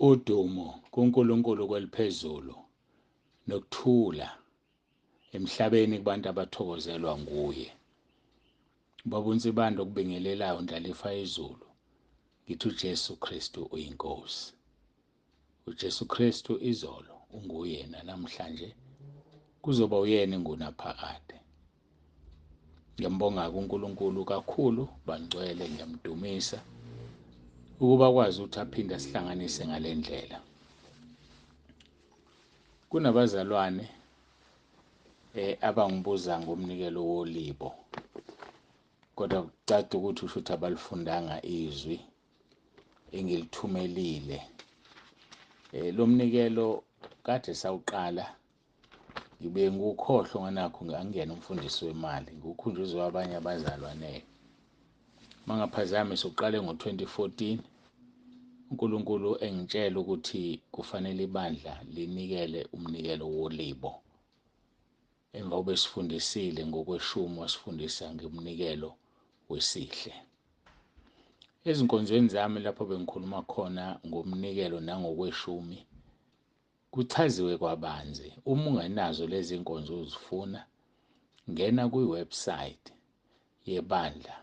udumo kuNkulunkulu kweliphezulu nokuthula emhlabeni kubantu abathokozelwa nguye. Baba uNsibando okubingelelayo ndlalifa yezulu, ngithi uJesu Kristu uyinkosi. uJesu Kristu izolo unguyena namhlanje kuzoba uyena engunaphakade. Ngiyambonga uNkulunkulu kakhulu bangcwele, ngiyamdumisa ukuba kwazi ukuthi aphinde asihlanganise ngalendlela. Kunabazalwane abangibuza ngomnikelo woLibo, kodwa kucaca ukuthi usho ukuthi abalifundanga izwi engilithumelile. Lo mnikelo kade sawuqala ngibe ngukhohlwa nganakho ngangena umfundisi wemali, ngukhunjuzwe abanye abazalwane. Mangaphazami soqale ngo-2014 uNkulunkulu engitshela ukuthi kufanele ibandla linikele umnikelo woLibo. Emva kobe sifundisile ngokweshumi wasifundisa ngomnikelo wesihle. Ezinkonzweni zami lapho bengikhuluma khona ngomnikelo nangokweshumi kuchaziwe kwabanzi. Uma ungenazo lezi nkonzo uzifuna, ngena kwiwebsite yebandla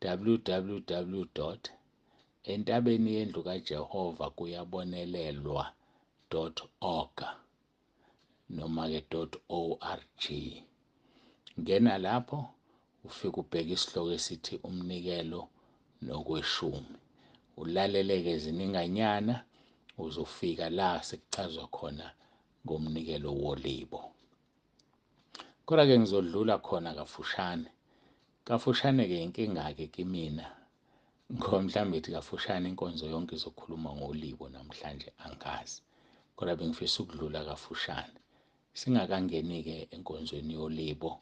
www.entabeniyendlukajehova-kuyabonelelwa.org noma-ke .org. Ngena lapho ufike ubheke isihloko esithi umnikelo nokweshumi. Ulaleleke zininganyana uzofika la sekuchazwa khona ngomnikelo woLibo. Kodwa-ke ngizodlula khona kafushane-ke inkinga-ke kimina, ngoba mhlawumbe ithi kafushane inkonzo yonke izokhuluma ngoLibo namhlanje, angazi. Kodwa bengifisa ukudlula kafushane. Singakangeni-ke enkonzweni yoLibo,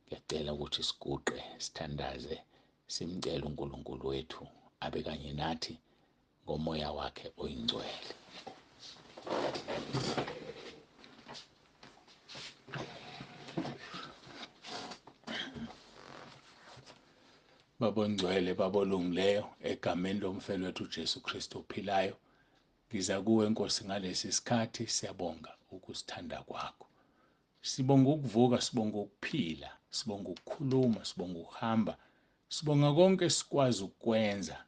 ngiyacela ukuthi siguqe, sithandaze, simcele uNkulunkulu wethu abe kanye nathi ngomoya wakhe oyingcwele. Baba ongcwele, Baba olungileyo, egameni lomfelo wethu uJesu Kristu ophilayo, ngiza kuwe Nkosi ngalesi sikhathi. Siyabonga ukusithanda kwakho, sibonga ukuvuka, sibonga ukuphila, sibonga ukukhuluma, sibonga ukuhamba, sibonga konke sikwazi ukwenza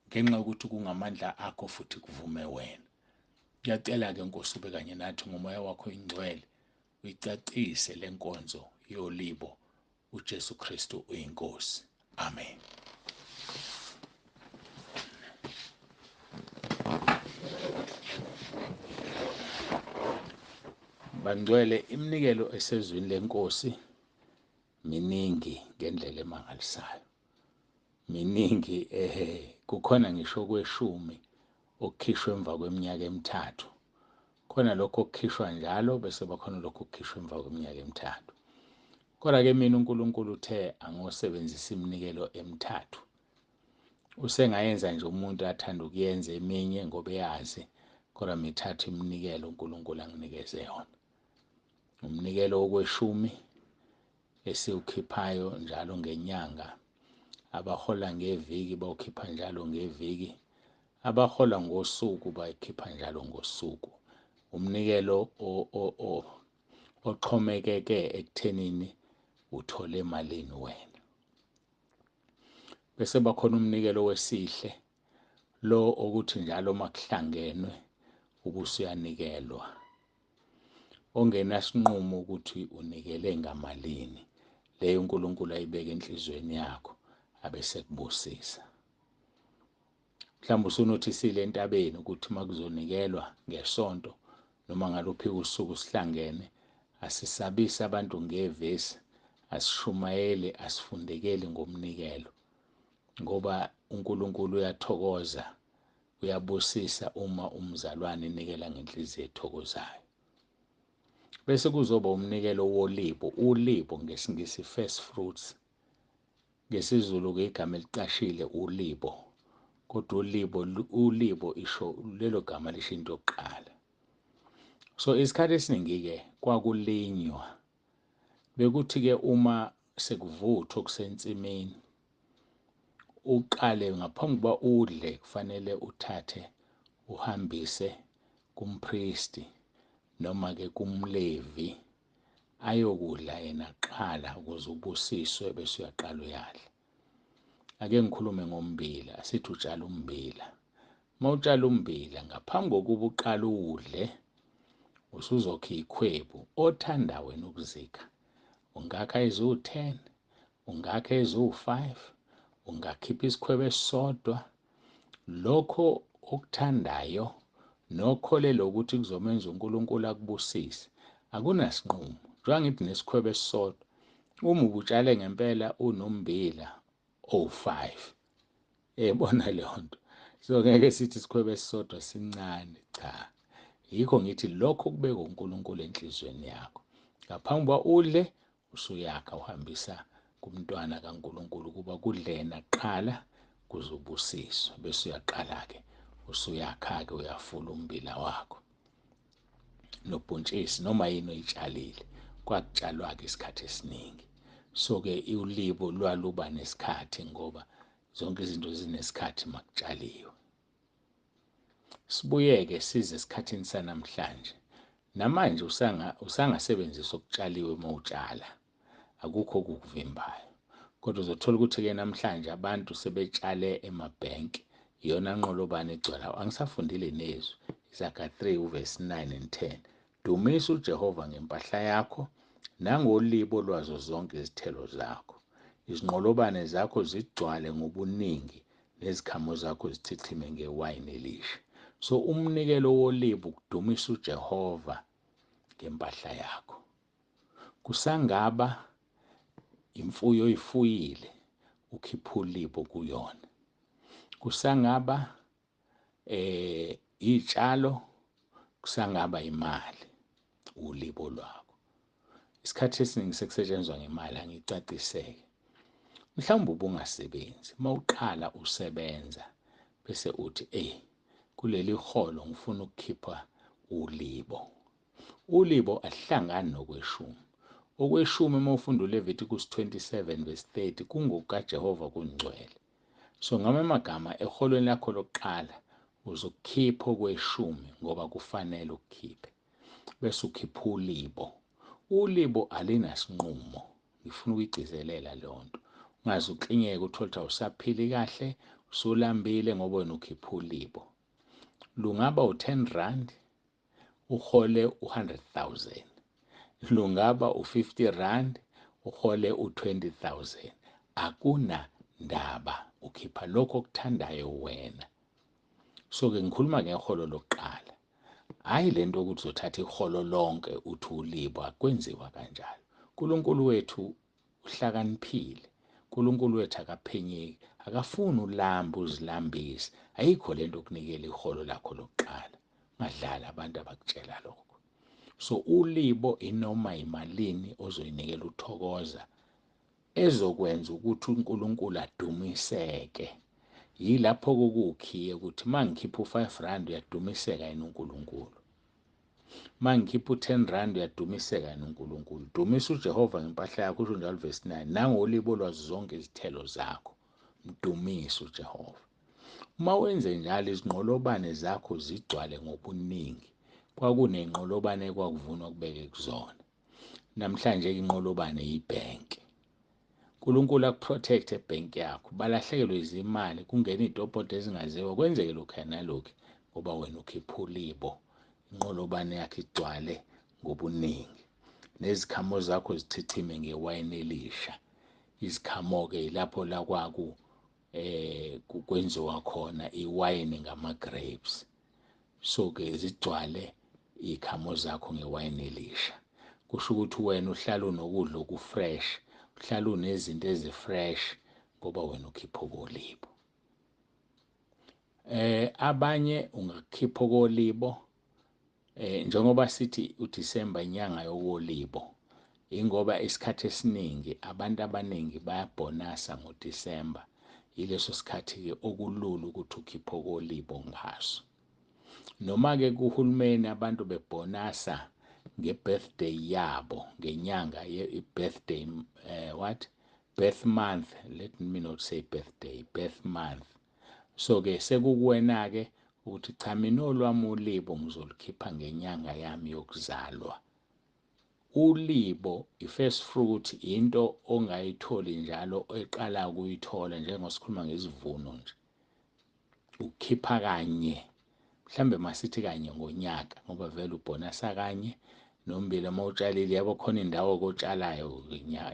ngenxa yokuthi kungamandla akho futhi kuvume wena. Ngiyacela-ke Nkosi ube kanye nathi ngomoya wakho oyingcwele, uyicacise le nkonzo yoLibo. uJesu Kristu uyinkosi. Amen. Bangcwele, iminikelo esezwini lenkosi miningi ngendlela emangalisayo. Miningi, kukhona ngisho kweshumi okukhishwe emva kweminyaka emithathu. Khona lokho okukhishwa njalo bese bakhona lokho okukhishwa emva kweminyaka emithathu. Kodwa-ke mina uNkulunkulu uthe angosebenzisa iminikelo emithathu. Usengayenza nje umuntu athanda ukuyenza eminye ngoba eyazi, kodwa mithathu iminikelo uNkulunkulu anginikeze yona. Umnikelo wokweshumi esiwukhiphayo njalo ngenyanga, abahola ngeviki bawukhipha njalo ngeviki, abahola ngosuku bayikhipha njalo ngosuku. Umnikelo oxhomekeke ekuthenini uthole malini wena. Bese bakhona umnikelo wesihle, lo okuthi njalo makuhlangenwe ubusuyanikelwa, ongenasinqumo ukuthi unikele ngamalini. Leyo uNkulunkulu ayibeke enhlizweni yakho abese kubusisa. Mhlawumbe usunothisile entabeni ukuthi makuzonikelwa ngesonto noma ngaluphi usuku sihlangene, asisabise abantu ngevesi, asishumayele, asifundekeli ngomnikelo, ngoba uNkulunkulu uyathokoza, uyabusisa uma umzalwane enikela ngenhliziyo ethokozayo. Bese kuzoba umnikelo woLibo. uLibo ngesingisi first fruits, ngesiZulu-ke igama elicashile uLibo, kodwa uLibo isho lelo gama lisho into yokuqala. So isikhathi esiningi-ke kwakulinywa, bekuthi-ke uma sekuvuthwa okusensimini, uqale ngaphambi kuba udle kufanele uthathe uhambise kumpristi noma ke kumlevi ayokudla yena qala ukuze ubusiswe bese uyaqala uyadla. Ake ngikhulume ngommbila, asithi utshala ummbila. Uma utshala ummbila ngaphambi kokuba uqale uwudle usuzokha izikhwebu othanda wena ukuzikha. Ungakha eziwu-10, ungakha eziwu-5, ungakhipha isikhwebu esisodwa. Lokho okuthandayo nokholelwa ukuthi kuzomenza uNkulunkulu akubusise akunasinqumo. Njengoba ngithi nesikhwebu esisodwa, uma ubutshale ngempela unommbila owu-5, yayibona leyo nto. So ngeke sithi isikhwebu esisodwa sincane, cha. Yikho ngithi lokho kubeka uNkulunkulu enhlizweni yakho. Ngaphambi kuba udle usuyakha uhambisa kumntwana kaNkulunkulu ukuba kudle yena kuqala kuze ubusiswe. Bese uyaqala-ke usuyakha-ke uyafula ummbila wakho nobhontshisi noma yini oyitshalile. Kwakutshalwa-ke isikhathi esiningi. So-ke uLibo lwaluba nesikhathi ngoba zonke izinto zinesikhathi makutshaliwe. Sibuye-ke size esikhathini sanamhlanje. Namanje usangasebenzisa okutshaliwe uma utshala. Akukho okukuvimbayo. Kodwa uzothola ukuthi-ke namhlanje abantu sebetshale emabhenki. Iyona nqolobane egcwalayo. Angisafundile nezwi. Izaga 3 uvesi 9 and 10. Dumisa uJehova ngempahla yakho nangolibo lwazo zonke izithelo zakho. Izinqolobane zakho zigcwale ngobuningi nezikhamo zakho zichichime ngewayini elisha. So umnikelo wolibo ukudumisa uJehova ngempahla yakho. Kusangaba imfuyo oyifuyile ukhipha uLibo kuyona. Kusangaba iy'tshalo, kusangaba imali, uLibo lwakho. Isikhathi esiningi sekusetshenzwa ngemali, angicaciseke. Mhlawumbe ubungasebenzi, uma uqala usebenza bese uthi kuleli holo ngifuna ukukhipha uLibo. uLibo ahlangani nokweshumi. Okweshumi uma ufunda uLeviticus 27 verse 30 kungokukaJehova kungcwele. So ngamanye amagama eholweni lakho lokuqala uzokukhipha okweshumi ngoba kufanele ukukhiphe. Bese ukhipha uLibo. uLibo alinasinqumo. Ngifuna ukuyigcizelela leyo nto. Ungaze uklinyeke uthole ukuthi awusaphili kahle, usulambile ngoba wena ukhipha uLibo. Lungaba u10 rand uhole u100,000. Lungaba u50 rand uhole u20,000. Akuna ndaba, ukhipha lokho okuthandayo wena. So-ke ngikhuluma ngeholo lokuqala. Hayi lento ukuthi uzothatha iholo lonke uthi uLibo, akwenziwa kanjalo. uNkulunkulu wethu uhlakaniphile. uNkulunkulu wethu akaphenyeki, akafuni ulambe uzilambise. Ayikho lento okunikela iholo lakho lokuqala. Ungadlala abantu abakutshela lokho. So uLibo inoma imalini ozoyinikela uthokoza ezokwenza ukuthi uNkulunkulu adumiseke. Yilapho kokukhiye ukuthi mangikhipha u5 rand uyadumiseka yini uNkulunkulu. Mangikhipha u10 rand uyadumiseka yini uNkulunkulu. Dumisa uJehova ngempahla yakho, usho njalo verse 9. Nangolibo lwazo zonke izithelo zakho. Mdumise uJehova. Uma wenze njalo izinqolobane zakho zigcwale ngobuningi. Kwakunenqolobane ekwakuvunwa kubeke kuzona. Namhlanje inqolobane yibhenki. uNkulunkulu akuprotect ebhenki yakho. Balahlekelwe izimali, kungena izitobhodo ezingaziwa, kwenzeke lokhu nalokhu ngoba wena ukhipha uLibo. Inqolobane yakho igcwale ngobuningi. Nezikhamo zakho zichichime ngewayini elisha. Izikhamo-ke ilapho la kwenziwa khona iwayini ngama-grapes. So-ke zigcwale izikhamo zakho ngewayini elisha. Kusho ukuthi wena uhlala unokudla okufresh, uhlala unezinto ezifresh ngoba wena ukhipha uLibo. Abanye ungakhipha uLibo njengoba sithi uDisemba inyanga yokoLibo. Ingoba isikhathi esiningi abantu abaningi bayabhonasa ngoDisemba. Yileso sikhathi-ke okulula ukuthi ukhiphe uLibo ngaso. Noma-ke kuhulumeni abantu bebhonasa nge-birthday yabo, ngenyanga ye-birthday, birth month. Let me not say birthday, birth month. So-ke sekukuwena-ke ukuthi cha, mina olwami uLibo ngizolukhipha ngenyanga yami yokuzalwa. uLibo, i-first fruit, into ongayitholi njalo eqala ukuyithola njengosikhuluma ngesivuno nje. Ukhipha kanye, mhlambe masithi kanye ngonyaka, ngoba vele ubhonasa kanye nommbila uma utshalile. Yabo khona indawo kotshalayo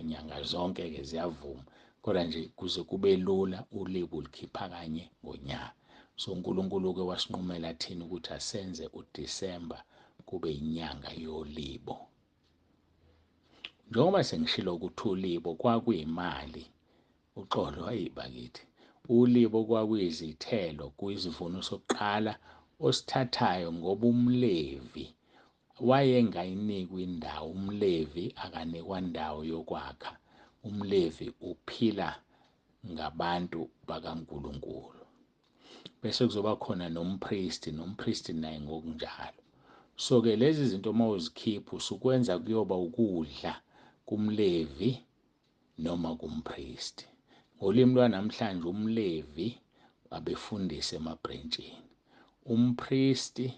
nyanga zonke-ke ziyavuma, kodwa nje kuze kube lula uLibo ulikhipha kanye ngonyaka. So uNkulunkulu-ke wasinqumela thina ukuthi asenze uDisemba kube inyanga yoLibo. Njengoba sengishilo ukuthi uLibo kwakuyimali, uxolo bakithi, uLibo kwakuyizithelo, kuyisivuno sokuqala osithathayo ngoba umLevi wayengayinikwa indawo. UmLevi akanikwa ndawo yokwakha. UmLevi uphila ngabantu bakaNkulunkulu. Bese kuzoba khona nompristi naye ngokunjalo. So-ke lezi zinto uma uzikhipha usukwenza kuyoba ukudla kumLevi noma kumpristi. Ngolimi lwanamhlanje umLevi abefundisa emabrentshini, umpristi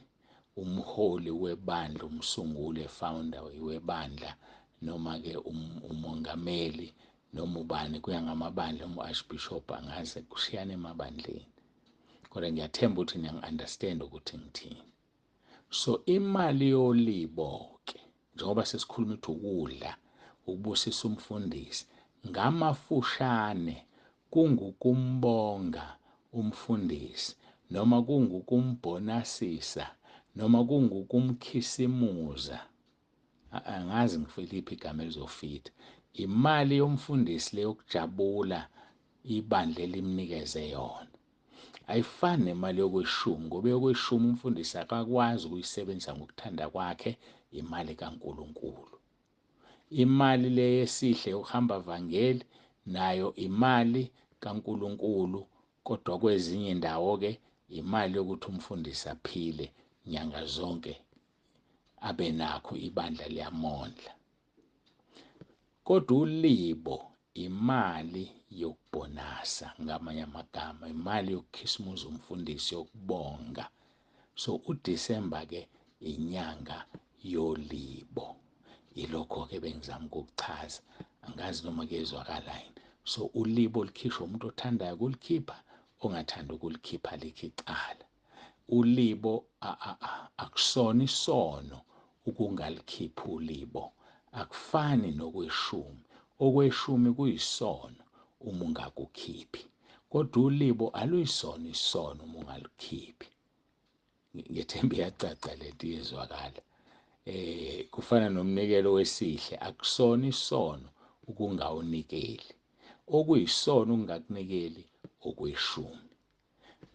umholi webandla, umsunguli, founder webandla, noma-ke umongameli, noma ubani, kuya ngamabandla, umu-archbishop, angaze kushiyana emabandleni, kodwa ngiyathemba ukuthi niyangi-understand ukuthi ngithini. So imali yoLibo-ke, njengoba sesikhuluma ukuthi ukudla, ukubusisa umfundisi, ngamafushane kungukumbonga umfundisi, noma kungukumbonasisa, noma kungukumkhisimuza. Angazi ngifiliphi igama elizofitha. Imali yomfundisi le yokujabula ibandla elimnikeze yona. Ayifani nemali yokweshumi, ngoba yokweshumi umfundisi akakwazi ukuyisebenzisa ngokuthanda kwakhe, imali kaNkulunkulu. Imali le yesihle yokuhamba vangeli nayo imali kaNkulunkulu, kodwa kwezinye indawo-ke imali yokuthi umfundisi aphile nyanga zonke, abe nakho ibandla liyamondla. Kodwa uLibo imali yokubonasa, ngamanye amagama imali yokukhisimuza umfundisi, yokubonga. So uDisemba-ke inyanga yoLibo. Yilokho-ke bengizama ukukuchaza, angazi noma kuyezwakala yini. So uLibo likhishwa umuntu othandayo ukulikhipha, ongathanda ukulikhipha likhe icala. uLibo akusona isono ukungalikhiphi uLibo, akufani nokweshumi. Okweshumi kuyisono uma ungakukhiphi, kodwa uLibo aluyisona isono uma ungalikhiphi. Ngethemba iyacaca lento, iyezwakala. Kufana nomnikelo wesihle, akusona isono ukungawunikeli. Okuyisono ukungakunikeli okweshumi.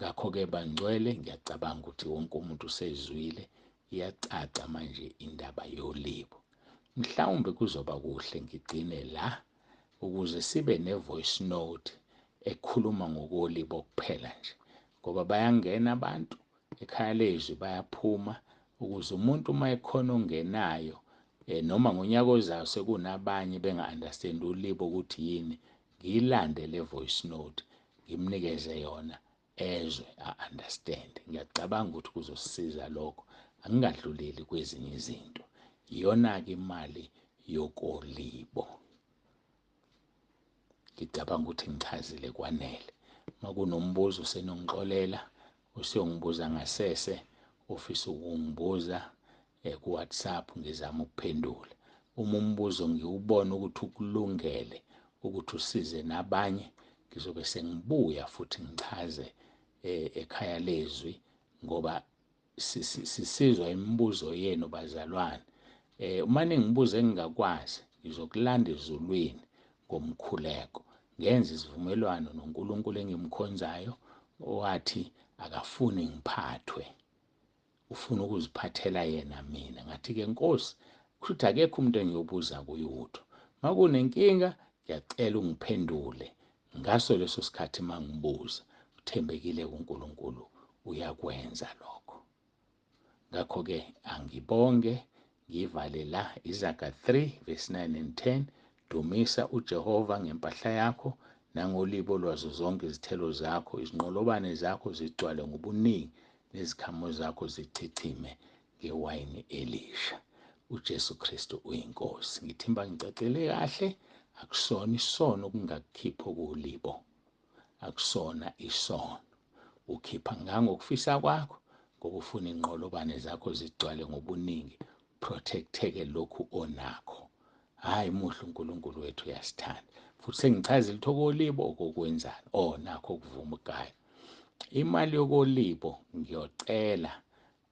Ngakho-ke bangcwele, ngiyacabanga ukuthi wonke umuntu usezwile, iyacaca manje indaba yoLibo. Mhlawumbe kuzoba kuhle ngigcine la ukuze sibe ne-voice note ekhuluma ngokoLibo kuphela nje, ngoba bayangena abantu ekhaya lezwi, bayaphuma, ukuze umuntu uma ekhona ongenayo noma ngonyaka ozayo sekunabanye benga-understand uLibo ukuthi yini, ngiyilande le voice note, ngimnikeze yona ezwe, a-understand. Ngiyacabanga ukuthi kuzosisiza lokho, angingadluleli kwezinye izinto. Iyona-ke imali yokoLibo. Ngicabanga ukuthi ngichazile kwanele. Uma kunombuzo usenongixolela, usiyongibuza ngasese, ofisa ukungibuza ku-WhatsApp, ngizama ukuphendula. Uma umbuzo ngiwubona ukuthi ukulungele ukuthi usize nabanye, ngizobe sengibuya futhi ngichaze ekhaya lezwi, ngoba sisizwa imibuzo yenu bazalwane. Uma ningibuza engingakwazi, ngizokulanda ezulwini ngomkhuleko, ngenze isivumelwano noNkulunkulu engimkhonzayo, owathi akafuni ngiphathwe, ufuna ukuziphathela yena mina. Ngathi-ke Nkosi, kushuthi akekho umuntu engiyobuza kuye utho. Uma kunenkinga, ngiyacela ungiphendule ngaso leso sikhathi. Uma ngibuza, uthembekile kuNkulunkulu, uyakwenza lokho. Ngakho-ke angibonge, ngivale la. Izaga 3:9-10. Dumisa uJehova ngempahla yakho nangolibo lwazo zonke izithelo zakho, izinqolobane zakho zigcwale ngobuningi nezikhamo zakho zichichime ngewayini elisha. uJesu Kristu uyinkosi. Ngithimba ngicacele kahle, akusona isono okungakukhipha wokoLibo, akusona isono. Ukhipha ngangokufisa kwakho ngoba ufuna inqolobane zakho zigcwale ngobuningi, protecteke lokhu onakho. Hayi, muhle uNkulunkulu wethu, uyasithanda. Futhi sengichazile ukuthi wokoLibo okokwenzani. Nakho okuvumukayo. Imali yokoLibo ngiyocela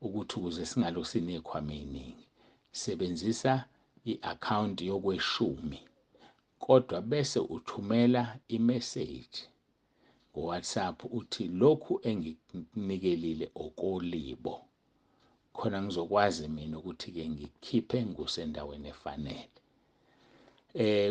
ukuthi ukuze singalo sinekhwama eziningi, sebenzisa i-akhawunti yokweshumi, kodwa bese uthumela imeseji ngoWhatsApp uthi lokhu engikunikelile okoLibo, khona ngizokwazi mina ukuthi-ke ngikhiphe ngusendaweni efanele.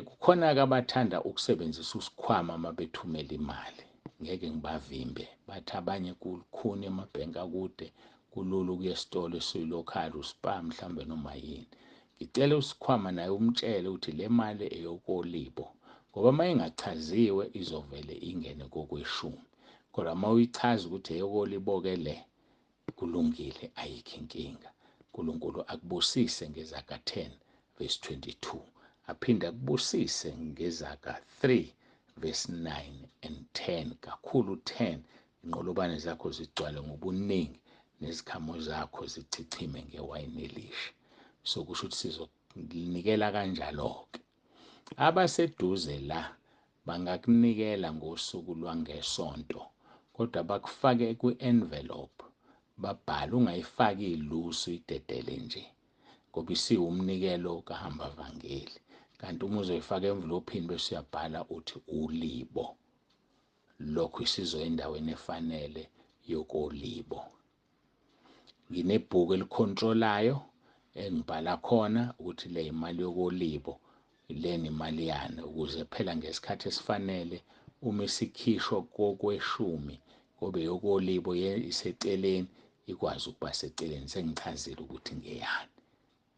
Kukhona-ke abathanda ukusebenzisa usikhwama uma bethumela imali. Ngeke ngibavimbe, bathi abanye kukhuni emabhenki akude, kulula ukuya esitolo esiyilokhali uSpar mhlawumbe noma yini. Ngicela usikhwama naye umtshele ukuthi le mali eyokoLibo, ngoba uma ingachaziwe izovele ingene kokweshumi. Kodwa uma uyichaza ukuthi eyokoLibo-ke le, kulungile, ayikho inkinga. uNkulunkulu akubusise ngezaka 10 verse 22, aphinde akubusise ngezaka 3 verse 9 and 10, kakhulu 10. Inqolobane zakho zigcwale ngobuningi nezikhamo zakho zichichime ngewayini elisha. So kusho ukuthi sizokunikela kanjalo-ke. Abaseduze la bangakunikela ngosuku lwangesonto, kodwa bakufake kwi-envelope, babhale, ungayifaki ilusu idedele nje, ngoba isiwumnikelo kahamba vangeli. Kanti uma uzoyifaka envelophini bese uyabhala uthi uLibo, lokhu isizo endaweni efanele yokoLibo. Nginebhuku elikhontrolayo engibhala khona ukuthi le imali yokoLibo, lena imali yani, ukuze phela ngesikhathi esifanele uma isikhishwa kokweshumi ngobe yokoLibo iseceleni, ikwazi ukuba seceleni. Sengichazile ukuthi ngeyani.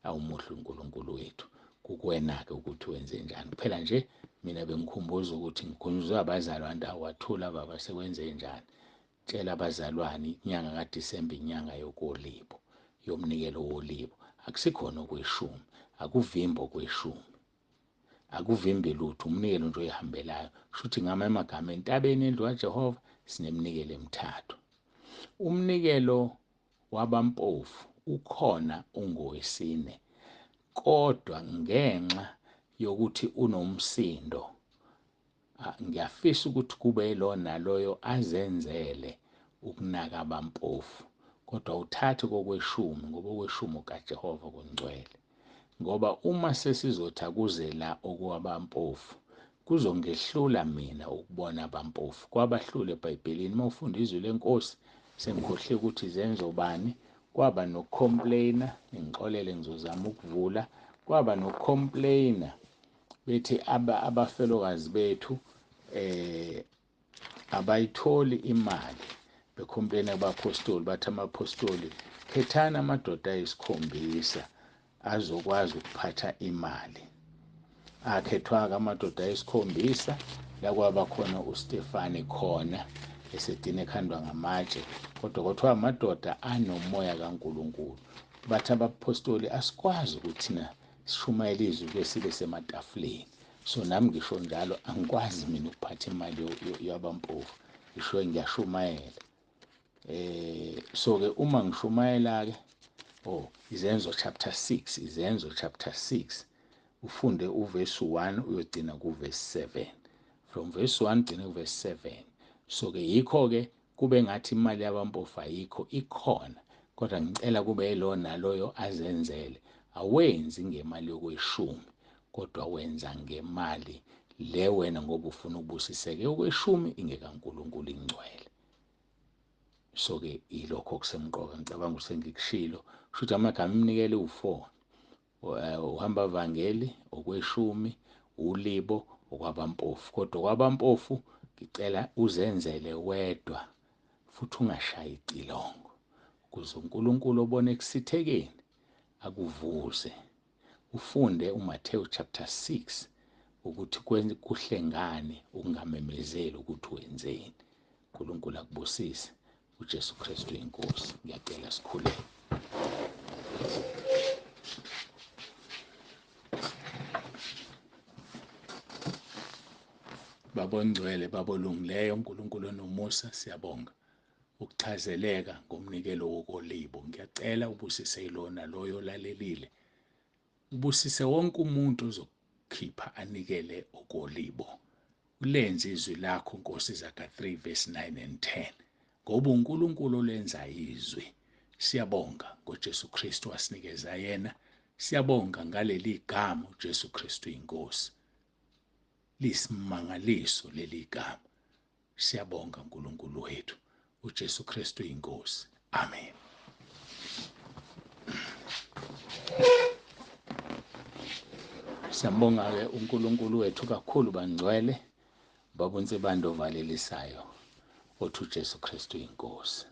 Awumuhle uNkulunkulu wethu, kukuwena-ke ukuthi wenze njani. Phela nje mina bengikhumbuza ukuthi ngikhunjuzwe abazalwane, awathula baba, sekwenze njani. Tshela abazalwane inyanga kaDisemba inyanga yokoLibo, yomnikelo woLibo. Akusikhona okweshumi, akuvimbi okweshumi, akuvimbi lutho, umnikelo nje oyihambelayo. Shuthi ngama emagama entabeni endlu kaJehova sineminikelo emithathu. Umnikelo wabampofu ukhona ungowesine, kodwa ngenxa yokuthi unomsindo, ngiyafisa ukuthi kube yilo naloyo azenzele ukunaka abampofu, kodwa uthathe kokweshumi ngoba okweshumi ukaJehova kungcwele. Ngoba uma sesizothi akuze la okwabampofu, kuzongehlula mina ukubona abampofu. Kwabahlule eBhayibhelini. Uma ufunda izwi lenkosi, sengikhohle ukuthi izenzo bani, kwaba nokucomplaina, ngixolele ngizozama ukuvula, kwaba nokucomplaina bethi abafelokazi bethu abayitholi imali, becomplaina kubapostoli, bathi amapostoli, khethani amadoda ayisikhombisa azokwazi ukuphatha imali. Akhethwa-ke amadoda ayisikhombisa, la kwaba khona uStefane khona esedina ekhandwa ngamatshe, kodwa kwathiwa amadoda anomoya kaNkulunkulu. Bathi abapostoli, asikwazi ukuthi thina sishumayele izwi sibe sematafuleni. So nami ngisho njalo, angikwazi mina ukuphatha imali yabampofu, ngisho ngiyashumayela. So-ke uma ngishumayela-ke, Izenzo chapter 6, Izenzo chapter 6, ufunde uverse 1 uyogcina kuverse 7, from verse 1 gcina kuverse 7. So-ke yikho-ke kube ngathi imali yabampofu ayikho, ikhona, kodwa ngicela kube yilo naloyo azenzele. Awenzi ngemali yokweshumi, kodwa wenza ngemali le wena ngoba ufuna ukubusiseke. Yokweshumi ingekaNkulunkulu ingcwele. So-ke ilokho okusemqoka, ngicabanga ukuthi sengikushilo. Kushuthi amagama eminikelo u4, uhamba vangeli, okweshumi, uLibo, okwabampofu. Kodwa okwabampofu ngicela uzenzele wedwa futhi ungashayi icilongo, ukuze uNkulunkulu obone ekusithekeni akuvuze. Ufunde uMathewu chapter 6 ukuthi kuhle ngani ukungamemezeli ukuthi wenzeni. uNkulunkulu akubusise. uJesu Kristu inkosi. Ngiyacela sikhuleke. Babongcwele, babolungileyo, uNkulunkulu onomusa, siyabonga ukuchazeleka ngomnikelo wokoLibo. Ngiyacela ubusise ilona loyo olalelile, ubusise wonke umuntu ozokhipha anikele okoLibo. Ulenze izwi lakho Nkosi, Zaga 3 verse 9 and 10, ngoba uNkulunkulu olenza izwi. Siyabonga ngoJesu Kristu wasinikeza yena. Siyabonga ngaleli gama uJesu Kristu inkosi. Lisimangaliso leli gama. Siyabonga uNkulunkulu wethu, uJesu Kristu inkosi. Amen. Siyambonga-ke uNkulunkulu wethu kakhulu bangcwele, babonsibando valelisayo, othi uJesu Kristu inkosi.